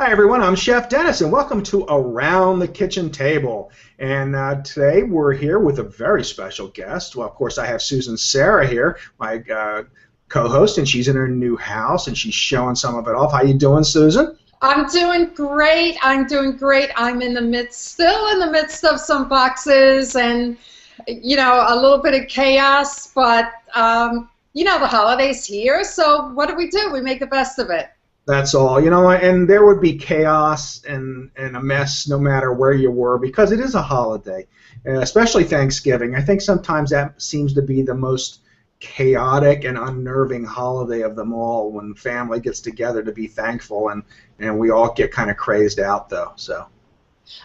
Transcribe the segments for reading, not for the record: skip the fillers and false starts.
Hi everyone, I'm Chef Dennis and welcome to Around the Kitchen Table. And today we're here with a very special guest. Well, of course I have Susan Serra here, my co-host, and she's in her new house and she's showing some of it off. How you doing, Susan? I'm doing great. I'm doing great. I'm still in the midst of some boxes and, a little bit of chaos, but, the holidays here, so what do? We make the best of it. That's all, and there would be chaos and a mess no matter where you were because it is a holiday, especially Thanksgiving. I think sometimes that seems to be the most chaotic and unnerving holiday of them all when family gets together to be thankful, and we all get kind of crazed out though. So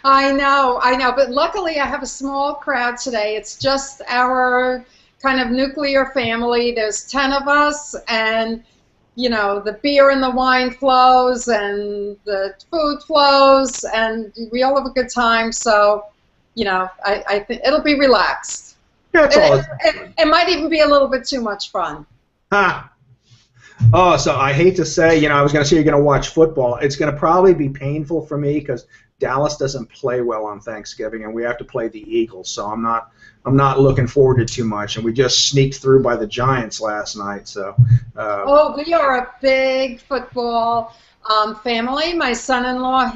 I know, but luckily I have a small crowd today. It's just our kind of nuclear family. There's 10 of us, and the beer and the wine flows and the food flows and we all have a good time, so I think it'll be relaxed. Yeah, it might even be a little bit too much fun. Oh, so I hate to say, I was going to say you're going to watch football. It's going to probably be painful for me because Dallas doesn't play well on Thanksgiving, and we have to play the Eagles. So I'm not looking forward to too much. And we just sneaked through by the Giants last night. So. We are a big football family. My son-in-law,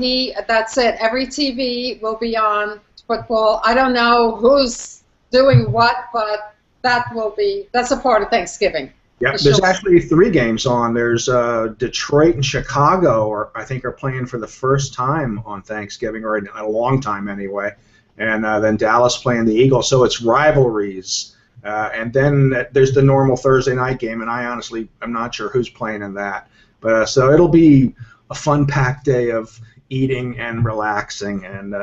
that's it. Every TV will be on football. I don't know who's doing what, but that's a part of Thanksgiving. Yeah, there's actually 3 games on. There's Detroit and Chicago, I think are playing for the first time on Thanksgiving, or in a long time anyway. And then Dallas playing the Eagles. So it's rivalries. And then there's the normal Thursday night game, and I honestly am not sure who's playing in that. But so it'll be a fun-packed day of eating and relaxing and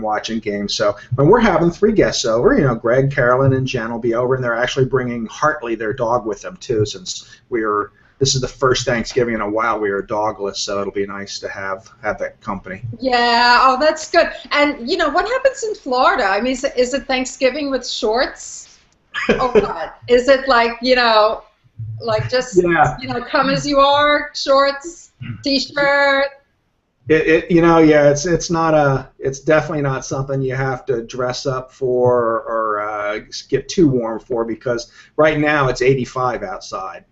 watching games. So when we're having 3 guests over, Greg, Carolyn, and Jen will be over, and they're actually bringing Hartley, their dog, with them too, since this is the first Thanksgiving in a while we are dogless, so it'll be nice to have that company. Yeah, oh, that's good. And what happens in Florida? I mean, is it Thanksgiving with shorts? Or what? Is it like just come as you are, shorts, t-shirt? It's definitely not something you have to dress up for or get too warm for, because right now it's 85 outside.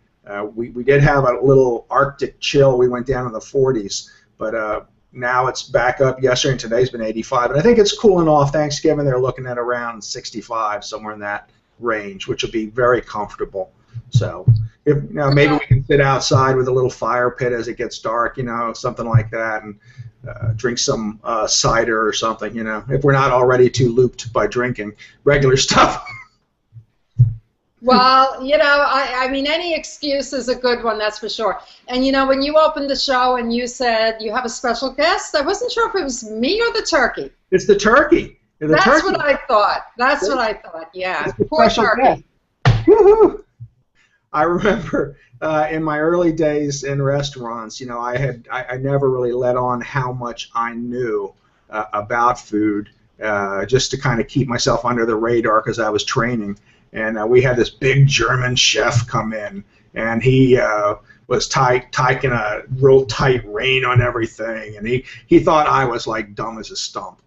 We did have a little Arctic chill. We went down in the 40s, but now it's back up. Yesterday and today's been 85, and I think it's cooling off. Thanksgiving they're looking at around 65, somewhere in that range, which will be very comfortable. So maybe we can sit outside with a little fire pit as it gets dark, something like that, and drink some cider or something, if we're not already too looped by drinking regular stuff. Well, I mean, any excuse is a good one, that's for sure. And, when you opened the show and you said you have a special guest, I wasn't sure if it was me or the turkey. It's the turkey. That's what I thought. That's what I thought, yeah. Poor turkey. Woohoo! I remember in my early days in restaurants, I never really let on how much I knew about food, just to kind of keep myself under the radar because I was training. And we had this big German chef come in, and he was taking a real tight rein on everything, and he thought I was like dumb as a stump.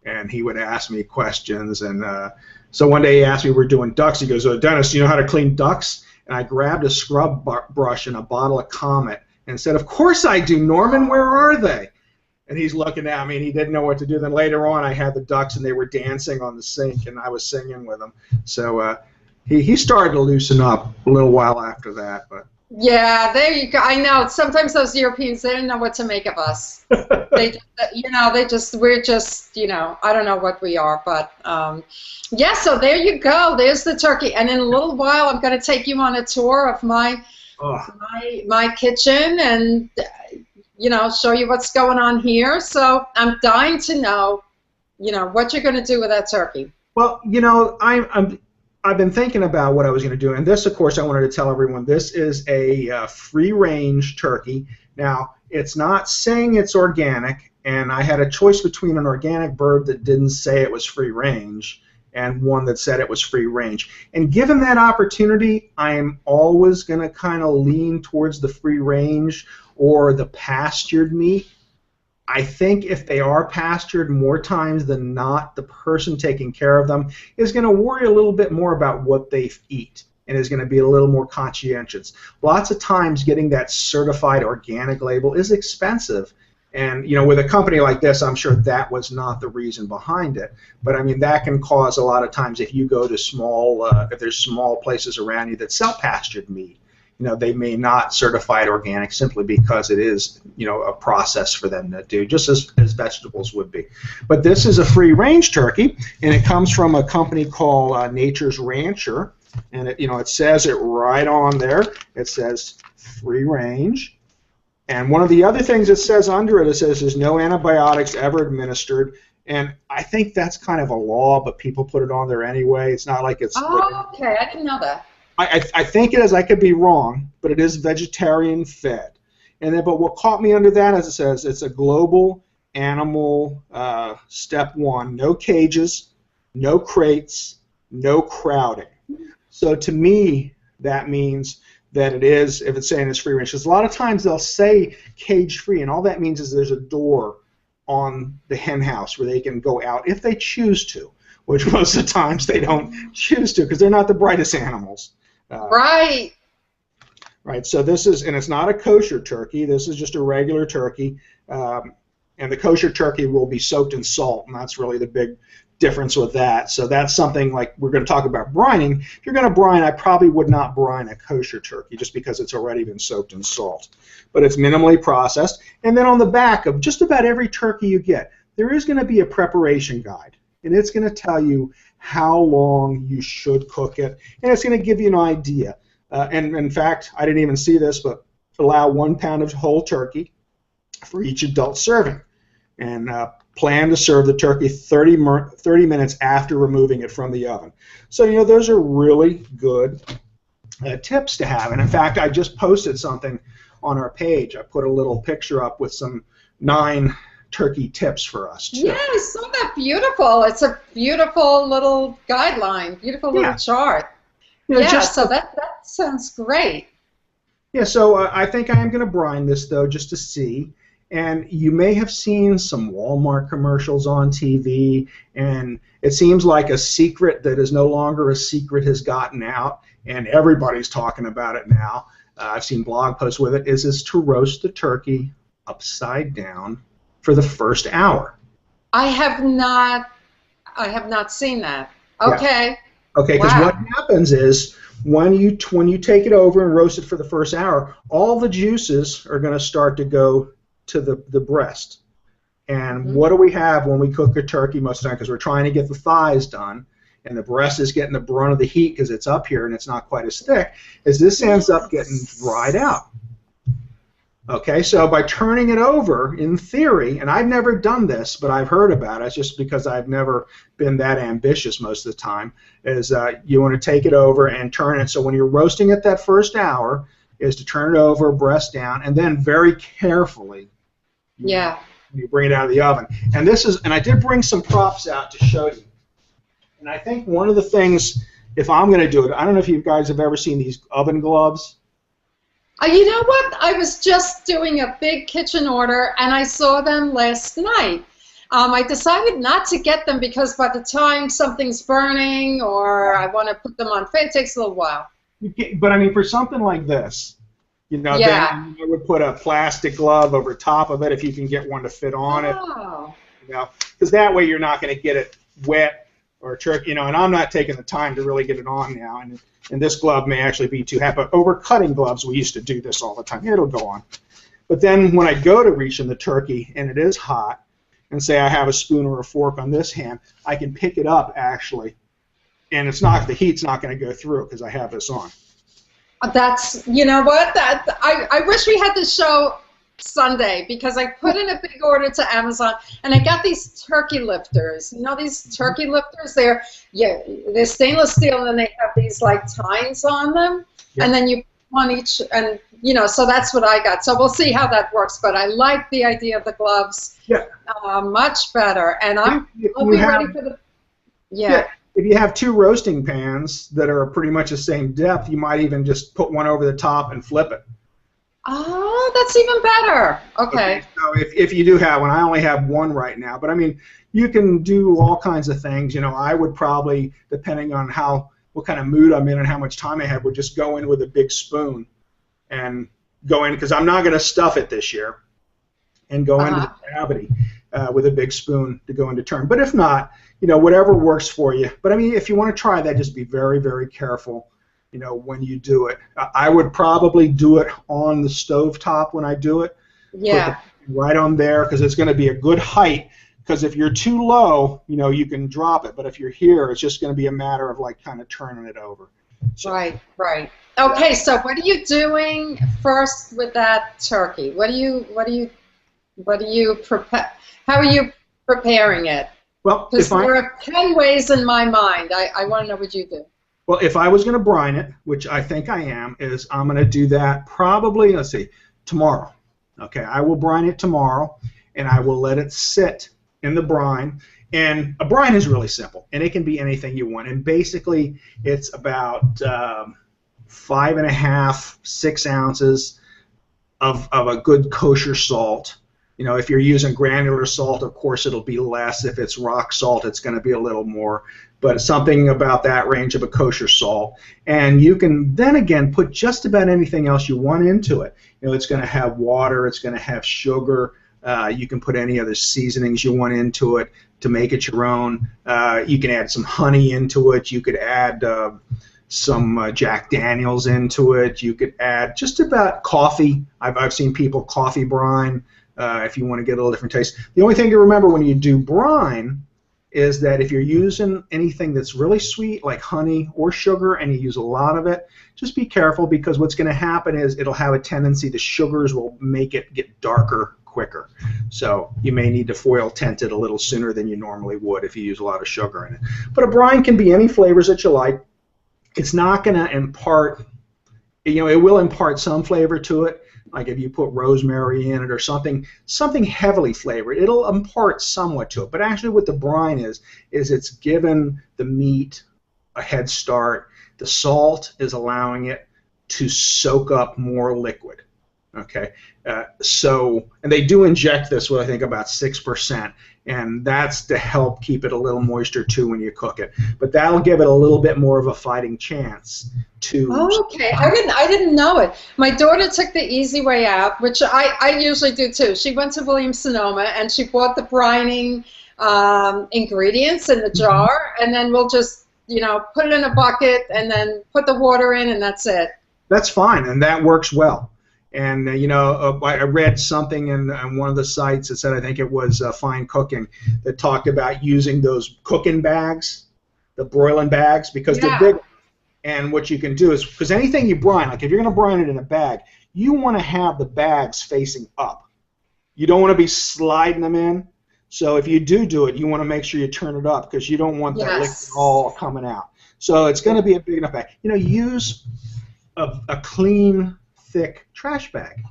And he would ask me questions, and so one day he asked me, we're doing ducks, he goes, Dennis, do you know how to clean ducks? And I grabbed a scrub brush and a bottle of Comet and said, of course I do, Norman, where are they? And he's looking at me, and he didn't know what to do. Then later on, I had the ducks, and they were dancing on the sink, and I was singing with them. So he started to loosen up a little while after that. But yeah, there you go. I know. Sometimes those Europeans, they don't know what to make of us. We're just, I don't know what we are. But, yeah, so there you go. There's the turkey. And in a little while, I'm going to take you on a tour of my kitchen and, show you what's going on here. So I'm dying to know, what you're going to do with that turkey. Well, I've been thinking about what I was going to do, and this, of course, I wanted to tell everyone, this is a free-range turkey. Now, it's not saying it's organic, and I had a choice between an organic bird that didn't say it was free-range and one that said it was free-range. And given that opportunity, I am always going to kind of lean towards the free-range or the pastured meat. I think if they are pastured, more times than not, the person taking care of them is going to worry a little bit more about what they eat and is going to be a little more conscientious. Lots of times getting that certified organic label is expensive. And, you know, with a company like this, I'm sure that was not the reason behind it. But, I mean, that can cause a lot of times if you go to small, if there's small places around you that sell pastured meat, you know, they may not certify it organic simply because it is, you know, a process for them to do, just as vegetables would be. But this is a free-range turkey, and it comes from a company called Nature's Rancher, and it, you know, it says it right on there. It says free-range, and one of the other things it says under it, it says there's no antibiotics ever administered. And I think that's kind of a law, but people put it on there anyway. It's not like it's. Oh, okay, I didn't know that. I think it is. I could be wrong, but it is vegetarian fed. And then, but what caught me under that, as it says, it's a global animal step 1. No cages, no crates, no crowding. So to me, that means that it is, if it's saying it's free range. Because a lot of times they'll say cage free, and all that means is there's a door on the hen house where they can go out if they choose to, which most of the times they don't choose to because they're not the brightest animals. Right. Right. So this is, and it's not a kosher turkey. This is just a regular turkey, and the kosher turkey will be soaked in salt, and that's really the big difference with that. So that's something like we're going to talk about brining. If you're going to brine, I probably would not brine a kosher turkey just because it's already been soaked in salt. But it's minimally processed. And then on the back of just about every turkey you get, there is going to be a preparation guide, and it's going to tell you how long you should cook it, and it's going to give you an idea. And in fact, I didn't even see this, but allow 1 pound of whole turkey for each adult serving, and plan to serve the turkey 30 minutes after removing it from the oven. So, you know, those are really good tips to have. And in fact, I just posted something on our page. I put a little picture up with some 9 turkey tips for us too. Yes, isn't that beautiful? It's a beautiful little guideline, beautiful little chart. You know, yeah, so that sounds great. Yeah, so I think I am going to brine this though, just to see. And you may have seen some Walmart commercials on TV, and it seems like a secret that is no longer a secret has gotten out, and everybody's talking about it now. I've seen blog posts with it. Is to roast the turkey upside down for the first hour. I have not seen that. Okay. Yeah. Okay, because what happens is when you take it over and roast it for the first hour, all the juices are going to start to go to the breast. And what do we have when we cook a turkey most of the time? Because we're trying to get the thighs done, and the breast is getting the brunt of the heat because it's up here and it's not quite as thick, is this ends up getting dried out. Okay, so by turning it over, in theory, and I've never done this, but I've heard about it, it's just because I've never been that ambitious most of the time, is you want to take it over and turn it. So when you're roasting it that first hour, is to turn it over, breast down, and then very carefully you bring it out of the oven. And this is, and I did bring some props out to show you. And I think one of the things, if I'm going to do it, I don't know if you guys have ever seen these oven gloves. You know what? I was just doing a big kitchen order, and I saw them last night. I decided not to get them because by the time something's burning or I want to put them on, it takes a little while. But I mean, for something like this, you know, then I would put a plastic glove over top of it if you can get one to fit on it. You know, because that way you're not going to get it wet or turkey. You know, and I'm not taking the time to really get it on now. And this glove may actually be too hot. But over cutting gloves, we used to do this all the time. It'll go on. But then when I go to reach in the turkey and it is hot, and say I have a spoon or a fork on this hand, I can pick it up actually. And it's not, the heat's not going to go through because I have this on. That's, you know what, I wish we had this show Sunday because I put in a big order to Amazon and I got these turkey lifters. You know these turkey lifters? They're stainless steel and then they have these like tines on them. Yep. And then you put on each, and you know, so that's what I got. So we'll see how that works. But I like the idea of the gloves much better. And I'll be ready for the, If you have 2 roasting pans that are pretty much the same depth, you might even just put one over the top and flip it. Oh, that's even better. Okay. So if you do have one, I only have one right now, but I mean, you can do all kinds of things. You know, I would probably, depending on what kind of mood I'm in and how much time I have, would just go in with a big spoon and go in, because I'm not going to stuff it this year, and go into the cavity with a big spoon to go into turn. But if not, you know, whatever works for you. But I mean, if you want to try that, just be very, very careful, you know, when you do it. I would probably do it on the stove top when I do it. Yeah. Right on there, because it's going to be a good height. Because if you're too low, you know, you can drop it. But if you're here, it's just going to be a matter of like kind of turning it over. So, Right, right. Okay, so what are you doing first with that turkey? What do you prepare? How are you preparing it? well, Because if I there are 10 ways in my mind. I want to know what you do. well, if I was going to brine it, which I think I am, is I'm going to do that probably, let's see, tomorrow. Okay, I will brine it tomorrow, and I will let it sit in the brine. And a brine is really simple, and it can be anything you want. And basically, it's about 5.5, 6 ounces of a good kosher salt. You know, if you're using granular salt, of course, it'll be less. If it's rock salt, it's going to be a little more. But something about that range of a kosher salt. And you can then again put just about anything else you want into it. You know, it's going to have water. It's going to have sugar. You can put any other seasonings you want into it to make it your own. You can add some honey into it. You could add some Jack Daniels into it. You could add just about coffee. I've seen people coffee brine if you want to get a little different taste. The only thing to remember when you do brine is that if you're using anything that's really sweet like honey or sugar and you use a lot of it, just be careful, because what's going to happen is it'll have a tendency, the sugars will make it get darker quicker. So you may need to foil tent it a little sooner than you normally would if you use a lot of sugar in it. But a brine can be any flavors that you like. It's not going to impart, you know, it will impart some flavor to it. Like if you put rosemary in it or something heavily flavored, it'll impart somewhat to it. But actually what the brine is it's given the meat a head start. The salt is allowing it to soak up more liquid. Okay, and they do inject this with, I think, about 6%, and that's to help keep it a little moisture too when you cook it. But that'll give it a little bit more of a fighting chance to. Oh, okay, I didn't know it. My daughter took the easy way out, which I usually do too. She went to Williams-Sonoma and she bought the brining ingredients in the jar, and then we'll just, you know, put it in a bucket and then put the water in, and that's it. That's fine, and that works well. And you know, I read something in one of the sites that said, I think it was Fine Cooking, that talked about using those cooking bags, the broiling bags, because they're big. And what you can do is, because anything you brine, like if you're going to brine it in a bag, you want to have the bags facing up. You don't want to be sliding them in. So if you do it, you want to make sure you turn it up, because you don't want that liquid all coming out. So it's going to be a big enough bag. You know, use a clean, thick trash bag.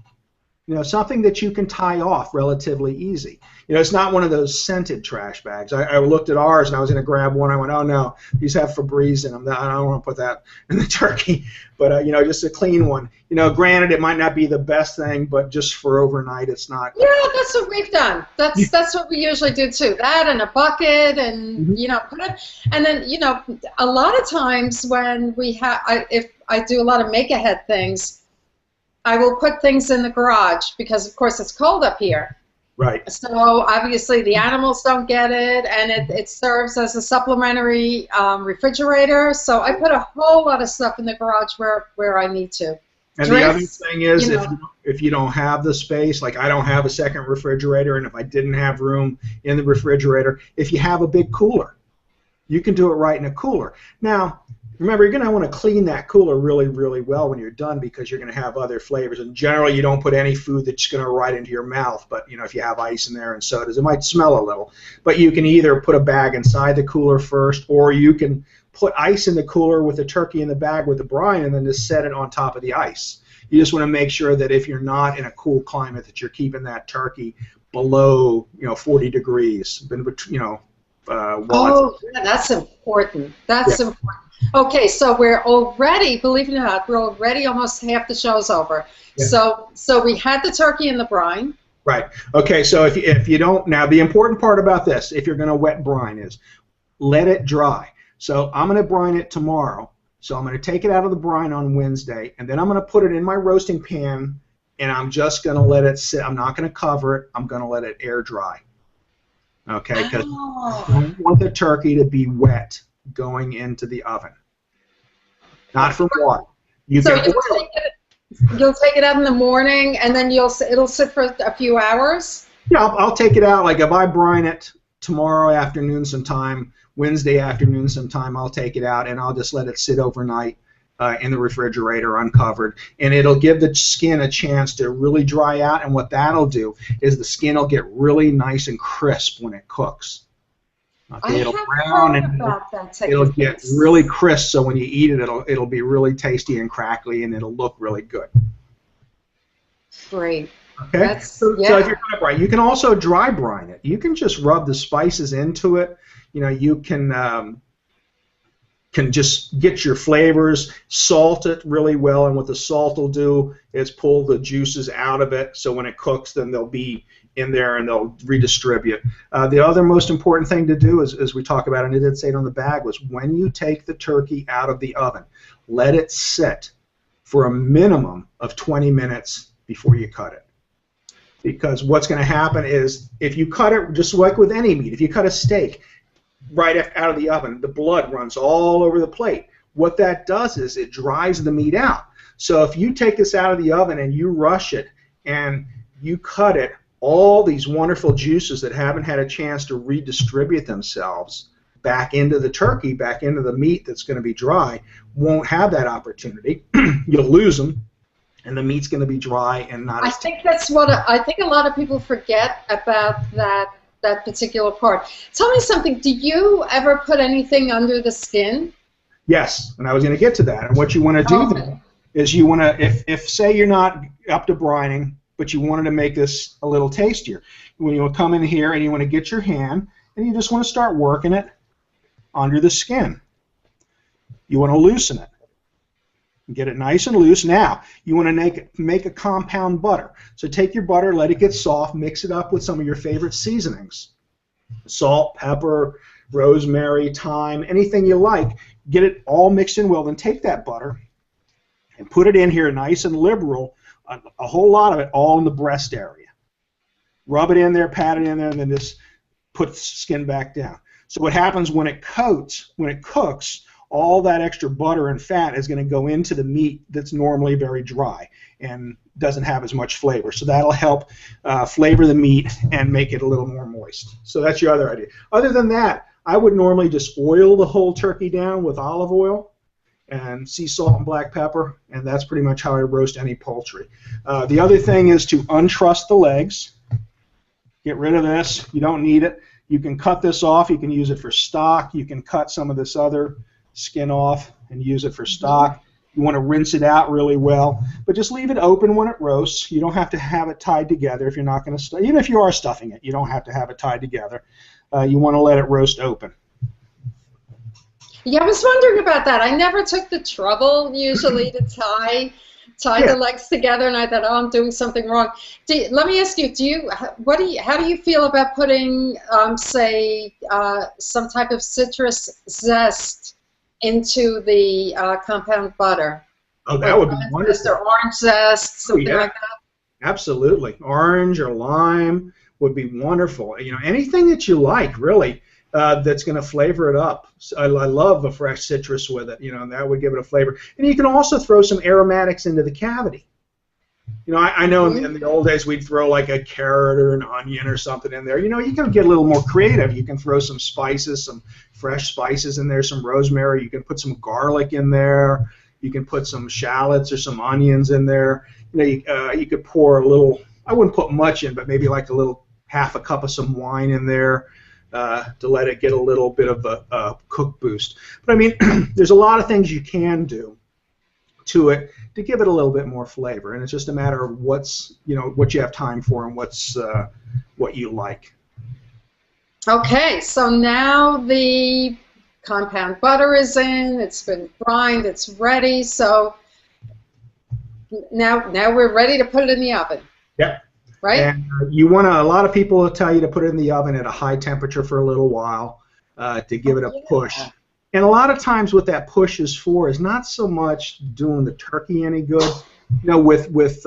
You know, something that you can tie off relatively easy. You know, it's not one of those scented trash bags. I looked at ours and I was going to grab one. I went, oh no, these have Febreze in them. I don't want to put that in the turkey. But you know, just a clean one. You know, granted, it might not be the best thing, but just for overnight, it's not. Yeah, that's what we've done. That's what we usually do too. That and a bucket, and you know, put it. And then, you know, a lot of times when we have, if I do a lot of make-ahead things, I will put things in the garage because, of course, it's cold up here. Right. So obviously the animals don't get it, and it serves as a supplementary refrigerator. So I put a whole lot of stuff in the garage where I need to. And the other thing is, if you don't have the space, like I don't have a second refrigerator, and if I didn't have room in the refrigerator, if you have a big cooler, you can do it right in a cooler. Now, remember, you're going to want to clean that cooler really, really well when you're done, because you're going to have other flavors. And generally, you don't put any food that's going to right into your mouth. But you know, if you have ice in there and sodas, it might smell a little. But you can either put a bag inside the cooler first, or you can put ice in the cooler with the turkey in the bag with the brine, and then just set it on top of the ice. You just want to make sure that if you're not in a cool climate, that you're keeping that turkey below, 40 degrees. You know, yeah, that's important. That's important. Okay, so we're already, believe it or not, we're already almost half the show's over. Yeah. So we had the turkey in the brine. Right. Okay, so if you don't, now the important part about this, if you're going to wet brine, is let it dry. So I'm going to brine it tomorrow. So I'm going to take it out of the brine on Wednesday, and then I'm going to put it in my roasting pan, and I'm just going to let it sit. I'm not going to cover it. I'm going to let it air dry. Okay, because I don't want the turkey to be wet going into the oven. Not from water. You so can boil it. You'll take it out in the morning, and then it'll sit for a few hours? Yeah, I'll take it out. Like if I brine it tomorrow afternoon sometime, Wednesday afternoon sometime, I'll take it out and I'll just let it sit overnight in the refrigerator uncovered. And it'll give the skin a chance to really dry out. And what that'll do is the skin will get really nice and crisp when it cooks. Okay, it'll brown and it'll get really crisp, so when you eat it, it'll be really tasty and crackly, and it'll look really good. Great. Okay. So if you're going to brine, you can also dry brine it. You can just rub the spices into it. You know, you can just get your flavors, salt it really well, and what the salt will do is pull the juices out of it. So when it cooks, then they'll be in there and they'll redistribute. The other most important thing to do is, as we talk about, and it did say it on the bag, was when you take the turkey out of the oven, let it sit for a minimum of 20 minutes before you cut it. Because what's going to happen is if you cut it, just like with any meat, if you cut a steak right out of the oven, the blood runs all over the plate. What that does is it dries the meat out. So if you take this out of the oven and you rush it and you cut it, all these wonderful juices that haven't had a chance to redistribute themselves back into the turkey, back into the meat that's going to be dry, won't have that opportunity. You'll lose them, and the meat's going to be dry and not as think that's what I think a lot of people forget about that particular part. Tell me something. Do you ever put anything under the skin? Yes, and I was going to get to that. And what you want to do then is you want to, if say you're not up to brining, but you wanted to make this a little tastier, when you come in here and you want to get your hand and you just want to start working it under the skin. You want to loosen it. Get it nice and loose. Now, you want to make a compound butter. So take your butter, let it get soft, mix it up with some of your favorite seasonings. Salt, pepper, rosemary, thyme, anything you like. Get it all mixed in well. Then take that butter and put it in here nice and liberal, a whole lot of it all in the breast area. Rub it in there, pat it in there, and then just put the skin back down. So what happens when it coats, when it cooks, all that extra butter and fat is going to go into the meat that's normally very dry and doesn't have as much flavor. So that'll help flavor the meat and make it a little more moist. So that's your other idea. Other than that, I would normally just oil the whole turkey down with olive oil and sea salt and black pepper, and that's pretty much how I roast any poultry. The other thing is to untruss the legs. Get rid of this. You don't need it. You can cut this off. You can use it for stock. You can cut some of this other skin off and use it for stock. You want to rinse it out really well, but just leave it open when it roasts. You don't have to have it tied together if you're not going to even if you are stuffing it, you don't have to have it tied together. You want to let it roast open. Yeah, I was wondering about that. I never took the trouble usually to tie the legs together, and I thought, oh, I'm doing something wrong. Let me ask you, how do you feel about putting, say, some type of citrus zest into the compound butter? Oh, that would be wonderful. Or orange zest, something like that? Absolutely. Orange or lime would be wonderful. You know, anything that you like, really, that's going to flavor it up. So I love a fresh citrus with it, you know, and that would give it a flavor. And you can also throw some aromatics into the cavity. You know, I know in the old days we'd throw like a carrot or an onion or something in there. You know, you can get a little more creative. You can throw some spices, some fresh spices in there, some rosemary. You can put some garlic in there. You can put some shallots or some onions in there. You know, you could pour a little, I wouldn't put much in, but maybe like a little half a cup of some wine in there to let it get a little bit of a cook boost. But I mean, there's a lot of things you can do to it to give it a little bit more flavor, and it's just a matter of what you have time for and what you like. Okay, so now the compound butter is in. It's been brined. It's ready. So now we're ready to put it in the oven. Yep. Right? And you want to, a lot of people will tell you to put it in the oven at a high temperature for a little while to give it a push. And a lot of times what that push is for is not so much doing the turkey any good. You know, with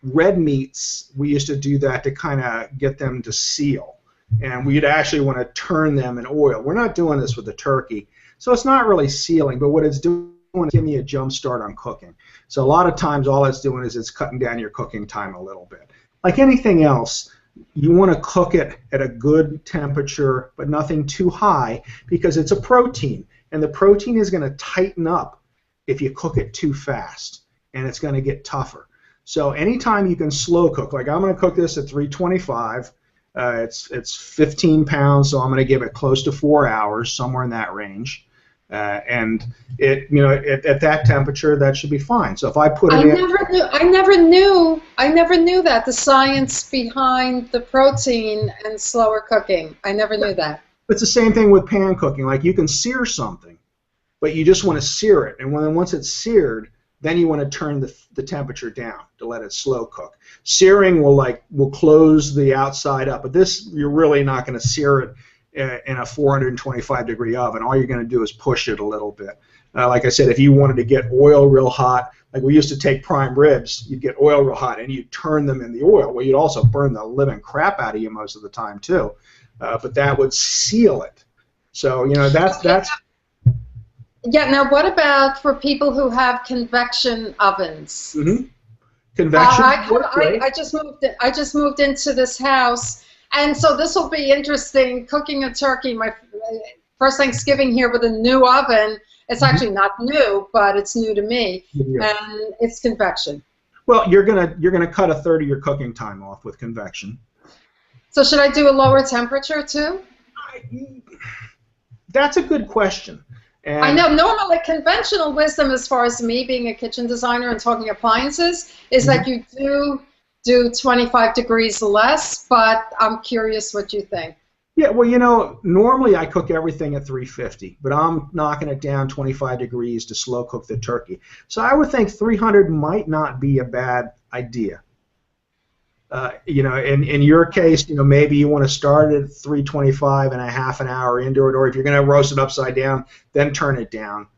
red meats, we used to do that to kind of get them to seal. And we'd actually want to turn them in oil. We're not doing this with the turkey. So it's not really sealing, but what it's doing is giving you a jump start on cooking. So a lot of times all it's doing is it's cutting down your cooking time a little bit. Like anything else, you want to cook it at a good temperature, but nothing too high, because it's a protein, and the protein is going to tighten up if you cook it too fast, and it's going to get tougher. So anytime you can slow cook, like I'm going to cook this at 325, it's 15 pounds, so I'm going to give it close to 4 hours, somewhere in that range. And it, you know, at that temperature, that should be fine. So if I put it in, I never knew that, the science behind the protein and slower cooking. I never knew that. It's the same thing with pan cooking. Like you can sear something, but you just want to sear it, and once it's seared, then you want to turn the temperature down to let it slow cook. Searing will close the outside up, but this, you're really not going to sear it in a 425 degree oven. All you're going to do is push it a little bit. Like I said, if you wanted to get oil real hot, like we used to take prime ribs, you'd get oil real hot and you'd turn them in the oil. Well, you'd also burn the living crap out of you most of the time too, but that would seal it. So, you know, that's Yeah. Now, what about for people who have convection ovens? Mm-hmm. Convection. I just moved into this house. And so this will be interesting, cooking a turkey, my first Thanksgiving here with a new oven. It's actually not new, but it's new to me, and it's convection. Well, you're gonna cut a third of your cooking time off with convection. So should I do a lower temperature too? That's a good question. And I know normally conventional wisdom, as far as me being a kitchen designer and talking appliances, is that you do 25 degrees less, but I'm curious what you think. Yeah, well, you know, normally I cook everything at 350, but I'm knocking it down 25 degrees to slow cook the turkey. So I would think 300 might not be a bad idea. You know, in your case, you know, maybe you want to start at 325 and a half an hour into it, or if you're going to roast it upside down, then turn it down.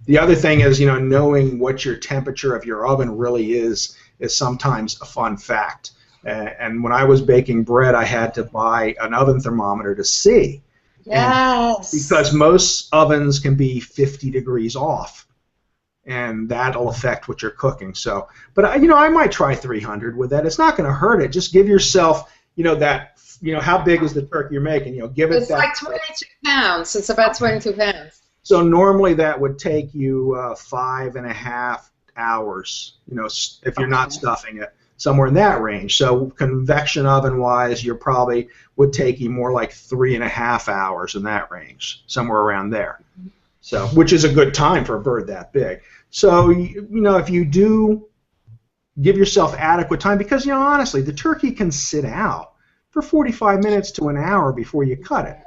The other thing is, you know, knowing what your temperature of your oven really is sometimes a fun fact. And when I was baking bread, I had to buy an oven thermometer to see. Yes. Because most ovens can be 50 degrees off, and that'll affect what you're cooking. So, but you know, I might try 300 with that. It's not going to hurt it. Just give yourself, you know, that, you know, how big is the turkey you're making? You know, give it It's like 22 pounds. It's about 22 pounds. So normally that would take you 5.5 hours, you know, if you're not stuffing it, somewhere in that range. So convection oven wise, you probably would take you more like 3.5 hours in that range, somewhere around there. So, which is a good time for a bird that big. So, you know, if you do give yourself adequate time, because, you know, honestly, the turkey can sit out for 45 minutes to an hour before you cut it.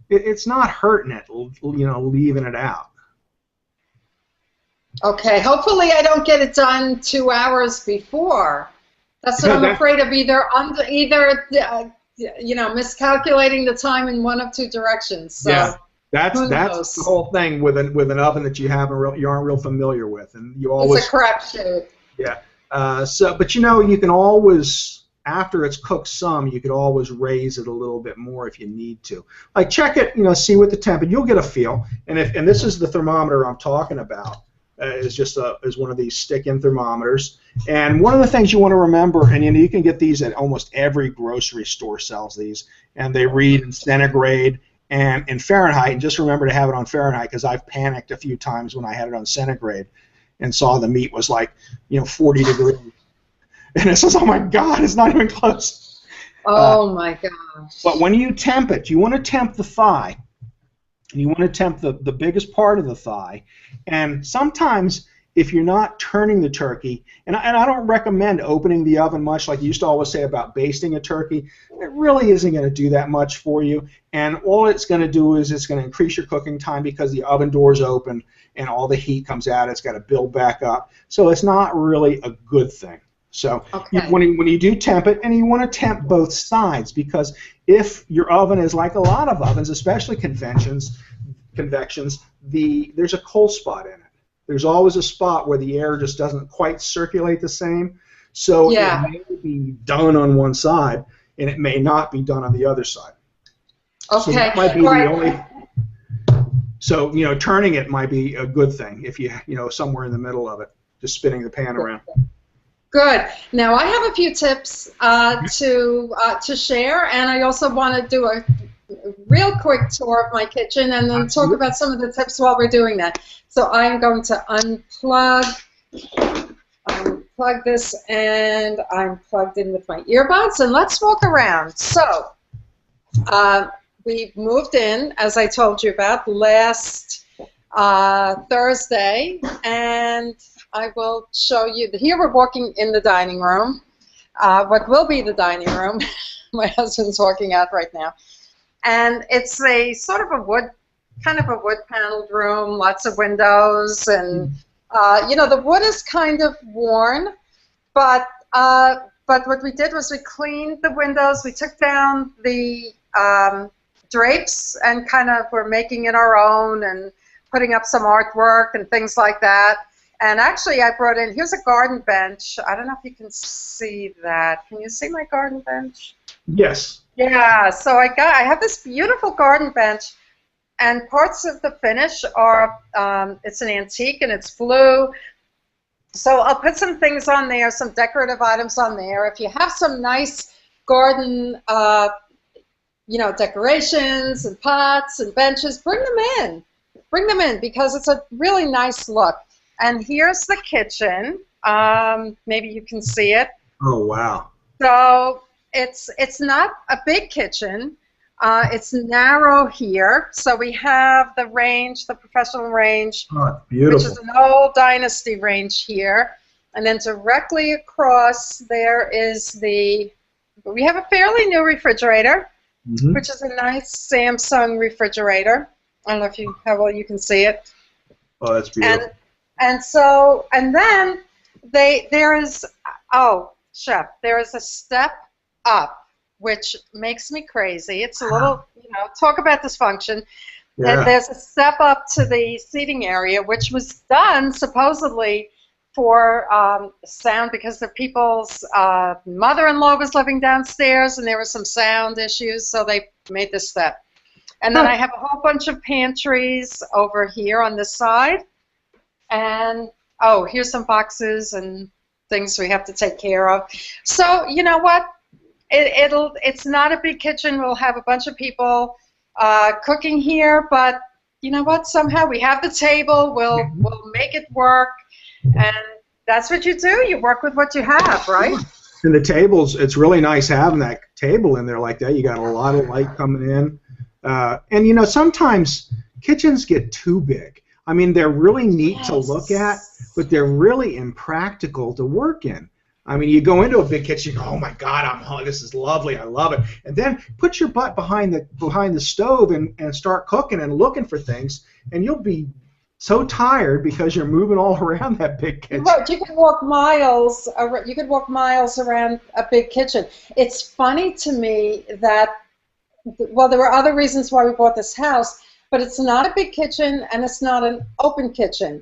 It's not hurting it, you know, leaving it out. Okay, hopefully I don't get it done 2 hours before. That's what I'm afraid of, either you know, miscalculating the time in one of two directions. So yeah, that's the whole thing with an oven that you aren't real familiar with, and you always. It's a crapshoot. Yeah. But you know, you can always, after it's cooked some, you could always raise it a little bit more if you need to. Like check it, you know, see what the temp, you'll get a feel. And this is the thermometer I'm talking about. Is one of these stick-in thermometers. And one of the things you want to remember, and you can get these at almost every grocery store sells these, and they read in centigrade and in Fahrenheit. And just remember to have it on Fahrenheit, because I've panicked a few times when I had it on centigrade and saw the meat was like, you know, 40 degrees. And it says, oh my God, it's not even close. Oh my gosh. But when you temp it, you want to temp the thigh. And you want to temp the biggest part of the thigh. And sometimes if you're not turning the turkey, and I don't recommend opening the oven much, like you used to always say about basting a turkey. It really isn't going to do that much for you, and all it's going to do is it's going to increase your cooking time because the oven door is open and all the heat comes out. It's got to build back up, so it's not really a good thing. So Okay. when you do temp it, and you want to temp both sides, because if your oven is like a lot of ovens, especially convections, there's a cold spot in it. There's always a spot where the air just doesn't quite circulate the same. So Yeah. it may be done on one side, and it may not be done on the other side. Okay. So that might be All the right. only. So turning it might be a good thing if somewhere in the middle of it, just spinning the pan around. Good. Now I have a few tips to share, and I also want to do a real quick tour of my kitchen and then talk about some of the tips while we're doing that. So I'm going to unplug this, and I'm plugged in with my earbuds, and let's walk around. So we moved in, as I told you about, last Thursday, and I will show you. Here we're walking in the dining room, what will be the dining room. My husband's walking out right now. And it's a sort of a wood paneled room, lots of windows, and the wood is kind of worn, but what we did was we cleaned the windows, we took down the drapes, and kind of we're making it our own and putting up some artwork and things like that. And actually I brought in, here's a garden bench. I don't know if you can see that. Can you see my garden bench? Yes. Yeah, so I have this beautiful garden bench, and parts of the finish are, it's an antique and it's blue. So I'll put some things on there, some decorative items on there. If you have some nice garden, decorations and pots and benches, bring them in. Bring them in because it's a really nice look. And here's the kitchen. Maybe you can see it. Oh, wow. So it's not a big kitchen. It's narrow here. So we have the range, the professional range, beautiful. which is an old dynasty range here. And then directly across there is we have a fairly new refrigerator, which is a nice Samsung refrigerator. I don't know how well you can see it. Oh, that's beautiful. And then there is a step up, which makes me crazy. It's a little, talk about dysfunction. Yeah. There's a step up to the seating area, which was done supposedly for sound, because the people's mother-in-law was living downstairs and there were some sound issues, so they made this step. And then I have a whole bunch of pantries over here on this side. And, here's some boxes and things we have to take care of. So, you know what? It's not a big kitchen. We'll have a bunch of people cooking here, but you know what? Somehow we have the table. We'll make it work, and that's what you do. You work with what you have, right? And the tables, it's really nice having that table in there like that. You got a lot of light coming in, and sometimes kitchens get too big. I mean, they're really neat to look at, but they're really impractical to work in. I mean, you go into a big kitchen, you go, oh my God, I'm hungry. This is lovely. I love it. And then put your butt behind the stove and start cooking and looking for things, and you'll be so tired because you're moving all around that big kitchen. Look, you could walk miles. You could walk miles around a big kitchen. It's funny to me that, well, there were other reasons why we bought this house, but it's not a big kitchen and it's not an open kitchen.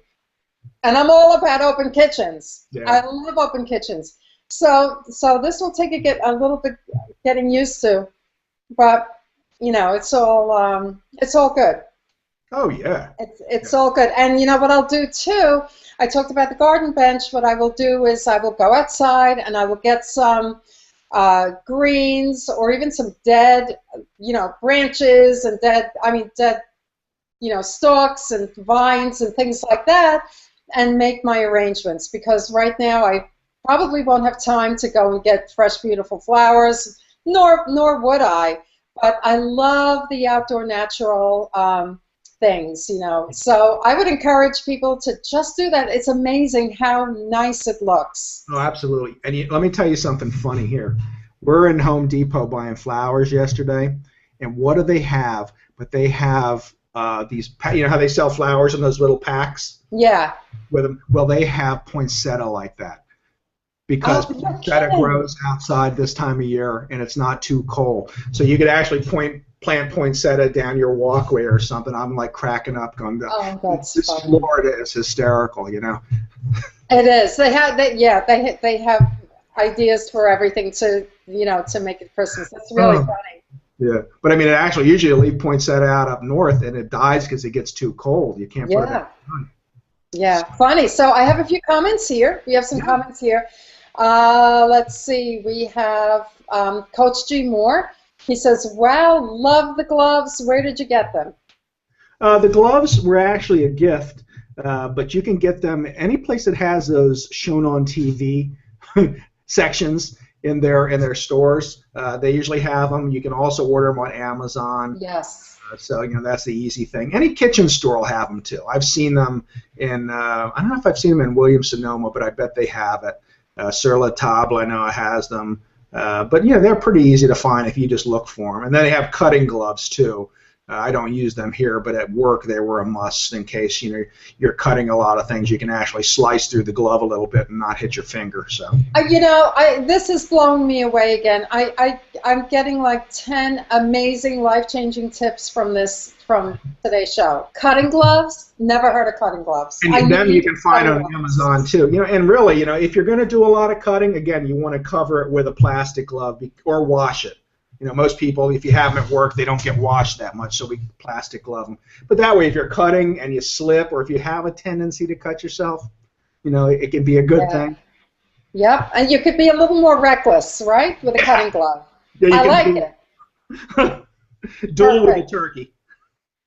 And I'm all about open kitchens. Yeah. I love open kitchens. So this will take a little bit getting used to, but it's all good. Oh yeah. It's all good. And you know what I'll do too? I talked about the garden bench. What I will do is I will go outside and I will get some greens or even some dead, branches and dead stalks and vines and things like that, and make my arrangements, because right now I probably won't have time to go and get fresh, beautiful flowers, nor would I. But I love the outdoor natural things, you know. So I would encourage people to just do that. It's amazing how nice it looks. Oh, absolutely. And let me tell you something funny here. We're in Home Depot buying flowers yesterday, and what do they have? But they have these, you know how they sell flowers in those little packs? Yeah. With them. Well, they have poinsettia like that because poinsettia grows outside this time of year, and it's not too cold. So you could actually plant poinsettia down your walkway or something. I'm like cracking up, going, "This Florida is hysterical," you know. It is. They have ideas for everything to, you know, to make it Christmas. That's really funny. Yeah, but I mean, usually you leave poinsettia out up north, and it dies because it gets too cold. You can't put it out. Yeah, funny. So I have a few comments here. We have some comments here. Let's see. We have Coach G. Moore. He says, "Wow, love the gloves. Where did you get them?" The gloves were actually a gift, but you can get them any place that has those shown on TV sections in their stores. They usually have them. You can also order them on Amazon. Yes. So, you know, that's the easy thing. Any kitchen store will have them too. I've seen them in, I don't know if I've seen them in Williams-Sonoma, but I bet they have it. Sur La Table, I know, has them. But, you know, they're pretty easy to find if you just look for them. And then they have cutting gloves too. I don't use them here, but at work they were a must in case, you know, you're cutting a lot of things. You can actually slice through the glove a little bit and not hit your finger. So. You know, this has blown me away again. I'm getting like 10 amazing life-changing tips from today's show. Cutting gloves, never heard of cutting gloves. And then you can find on Amazon too. You know, and really, you know, if you're going to do a lot of cutting, again, you want to cover it with a plastic glove or wash it. You know, most people, if you have them at work, they don't get washed that much, so we plastic glove them. But that way, if you're cutting and you slip, or if you have a tendency to cut yourself, you know, it can be a good thing. Yep, and you could be a little more reckless, right, with a cutting glove. Yeah, I like it. Duel with a turkey.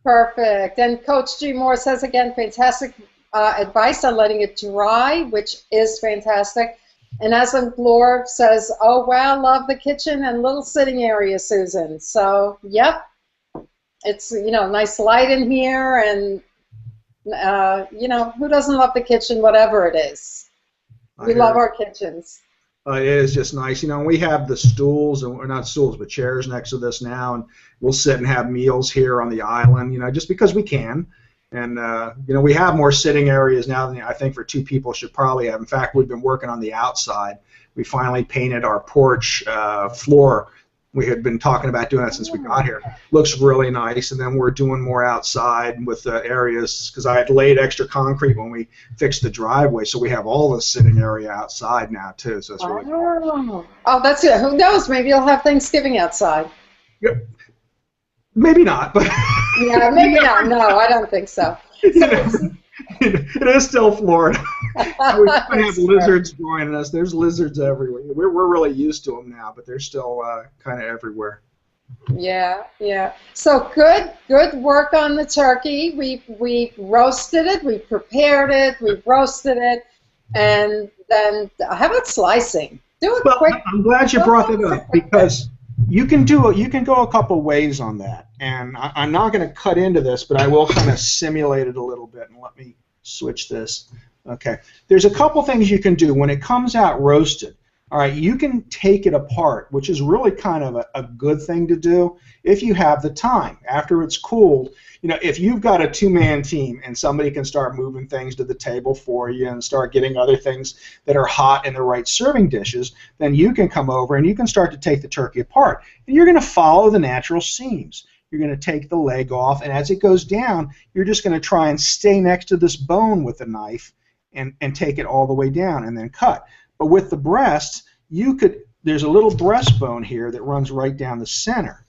Perfect. And Coach G. Moore says, again, fantastic advice on letting it dry, which is fantastic. And Aslan Glor says, "Oh, wow, love the kitchen and little sitting area, Susan." So, yep, it's, you know, nice light in here, and, you know, who doesn't love the kitchen, whatever it is? We love our kitchens. It is just nice. You know, we have the stools, or not stools, but chairs next to this now, and we'll sit and have meals here on the island, you know, just because we can. And, you know, we have more sitting areas now than I think for two people should probably have. In fact, we've been working on the outside. We finally painted our porch floor. We had been talking about doing that since we got here. Looks really nice. And then we're doing more outside with areas, because I had laid extra concrete when we fixed the driveway. So we have all the sitting area outside now, too. So it's really cool. Oh, that's good. Who knows? Maybe you'll have Thanksgiving outside. Yep. Maybe not, but yeah, maybe not. No, I don't think so. It is still Florida. We have lizards joining us. There's lizards everywhere. We're really used to them now, but they're still kind of everywhere. Yeah, yeah. So good work on the turkey. We roasted it. We prepared it. We roasted it, and then how about slicing? Do it quick. I'm glad you brought that up, because you can go a couple ways on that, and I'm not going to cut into this, but I will kind of simulate it a little bit. And let me switch this. Okay, there's a couple things you can do when it comes out roasted. All right, you can take it apart, which is really kind of a good thing to do if you have the time. After it's cooled, you know, if you've got a two-man team and somebody can start moving things to the table for you and start getting other things that are hot in the right serving dishes, then you can come over and you can start to take the turkey apart. And you're going to follow the natural seams. You're going to take the leg off, and as it goes down, you're just going to try and stay next to this bone with the knife and take it all the way down and then cut. But with the breasts, there's a little breastbone here that runs right down the center.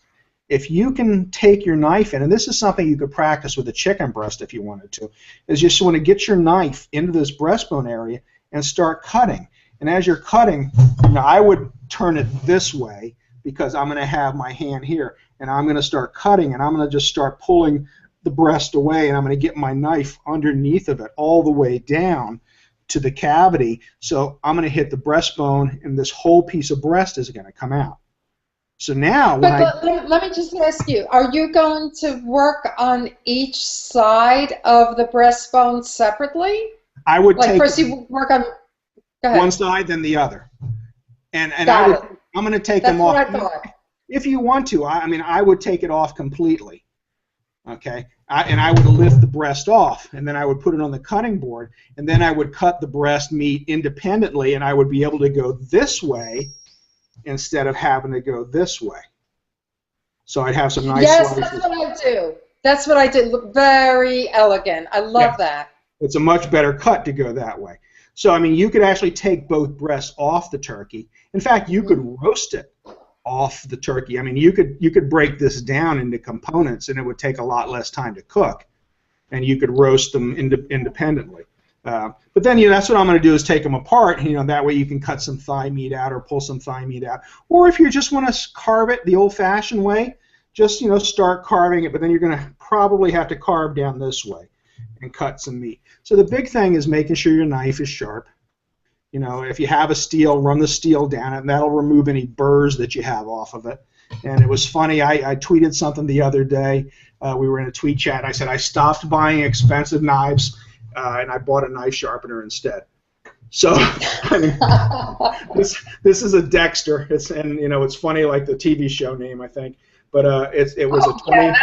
If you can take your knife in, and this is something you could practice with a chicken breast if you wanted to, is you just want to get your knife into this breastbone area and start cutting. And as you're cutting, now I would turn it this way because I'm going to have my hand here, and I'm going to start cutting, and I'm going to just start pulling the breast away, and I'm going to get my knife underneath of it all the way down to the cavity. So I'm going to hit the breastbone, and this whole piece of breast is going to come out. So now, when But let me just ask you, are you going to work on each side of the breastbone separately? I would Like take first you work on, go one ahead. side, then the other, and Got it. I'm going to take That's them what off. I thought. If you want to, I mean, I would take it off completely. Okay, and I would lift the breast off, and then I would put it on the cutting board, and then I would cut the breast meat independently, and I would be able to go this way instead of having to go this way. So I'd have some nice Yes, slices. that's what I do. That's what I did. Very elegant. I love that. It's a much better cut to go that way. So, I mean, you could actually take both breasts off the turkey. In fact, you could roast it off the turkey. I mean, you could break this down into components, and it would take a lot less time to cook, and you could roast them independently. But then, that's what I'm going to do is take them apart. That way you can cut some thigh meat out or pull some thigh meat out. Or if you just want to carve it the old-fashioned way, just start carving it. But then you're going to probably have to carve down this way and cut some meat. So the big thing is making sure your knife is sharp. If you have a steel, run the steel down it, and that'll remove any burrs that you have off of it. And it was funny, I tweeted something the other day. We were in a tweet chat, and I said I stopped buying expensive knives, and I bought a knife sharpener instead. So, I mean, this is a Dexter. It's funny, like the TV show name, I think. But it was a 20. Yeah,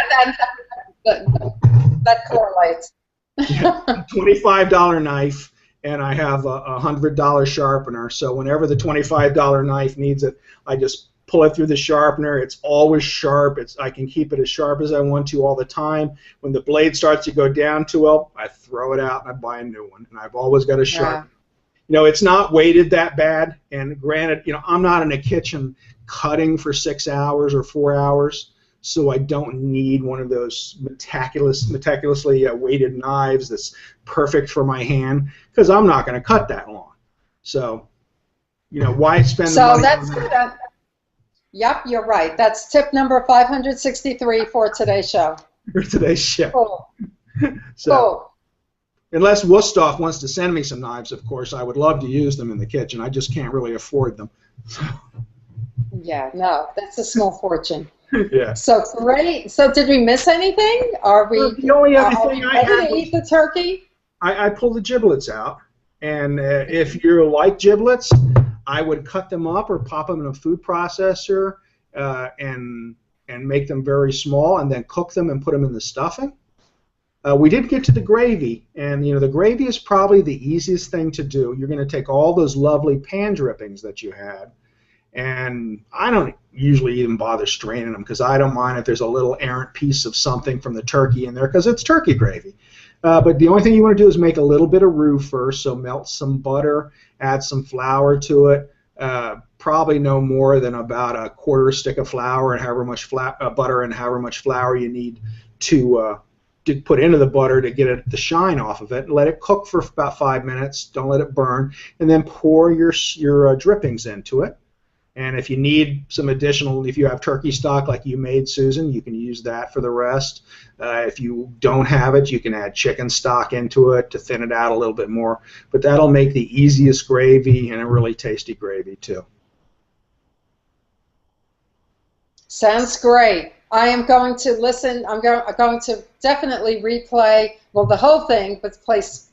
that correlates. $25 knife. And I have a $100 sharpener, so whenever the $25 knife needs it, I just pull it through the sharpener. It's always sharp. I can keep it as sharp as I want to all the time. When the blade starts to go down too well, I throw it out and I buy a new one. And I've always got a sharpener. Yeah. It's not weighted that bad. And granted, I'm not in a kitchen cutting for 6 hours or 4 hours. So I don't need one of those meticulously weighted knives that's perfect for my hand, because I'm not going to cut that long. So, why spend the money on that? Yep, you're right. That's tip number 563 for today's show. For today's show. Cool. So, cool. Unless Wusthof wants to send me some knives, of course, I would love to use them in the kitchen. I just can't really afford them. Yeah, no, that's a small fortune. Yeah. So great. So did we miss anything? Are we, the only other thing I ready to eat the turkey? I pulled the giblets out, and if you like giblets, I would cut them up or pop them in a food processor and make them very small, and then cook them and put them in the stuffing. We did get to the gravy, and the gravy is probably the easiest thing to do. You're going to take all those lovely pan drippings that you had, and I don't usually even bother straining them, because I don't mind if there's a little errant piece of something from the turkey in there, because it's turkey gravy. But the only thing you want to do is make a little bit of roux first, so melt some butter, add some flour to it, probably no more than about a quarter stick of flour, and however much butter and however much flour you need to put into the butter to get the shine off of it. Let it cook for about 5 minutes. Don't let it burn, and then pour your drippings into it. And if you need some additional, if you have turkey stock like you made, Susan, you can use that for the rest. If you don't have it, you can add chicken stock into it to thin it out a little bit more. But that'll make the easiest gravy, and a really tasty gravy too. Sounds great. I am going to listen. I'm going to definitely replay, well, the whole thing, but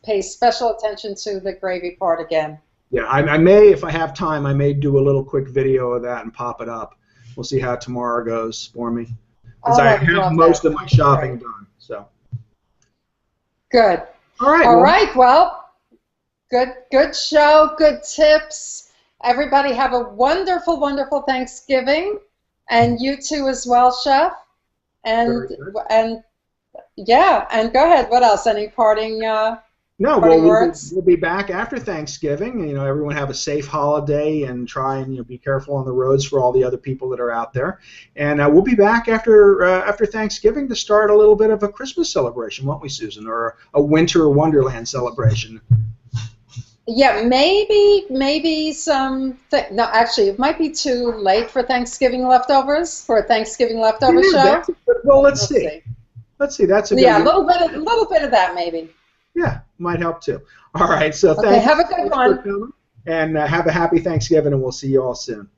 pay special attention to the gravy part again. Yeah, I may, if I have time, I may do a little quick video of that and pop it up. We'll see how tomorrow goes for me, because I have most of my shopping done. So. Good. All right. All right. Well, good show. Good tips. Everybody have a wonderful, wonderful Thanksgiving, and you too as well, Chef. And yeah. And go ahead. What else? Any parting? No, well, we'll be back after Thanksgiving. Everyone have a safe holiday, and try and be careful on the roads for all the other people that are out there. And we'll be back after Thanksgiving to start a little bit of a Christmas celebration, won't we, Susan? Or a winter wonderland celebration. Yeah, maybe some. No, actually, it might be too late for Thanksgiving leftovers for a Thanksgiving leftover show. Well, let's see. Let's see. That's a good a little bit of that maybe. Yeah, might help too. All right, so thanks. Have a good one. And have a happy Thanksgiving, and we'll see you all soon.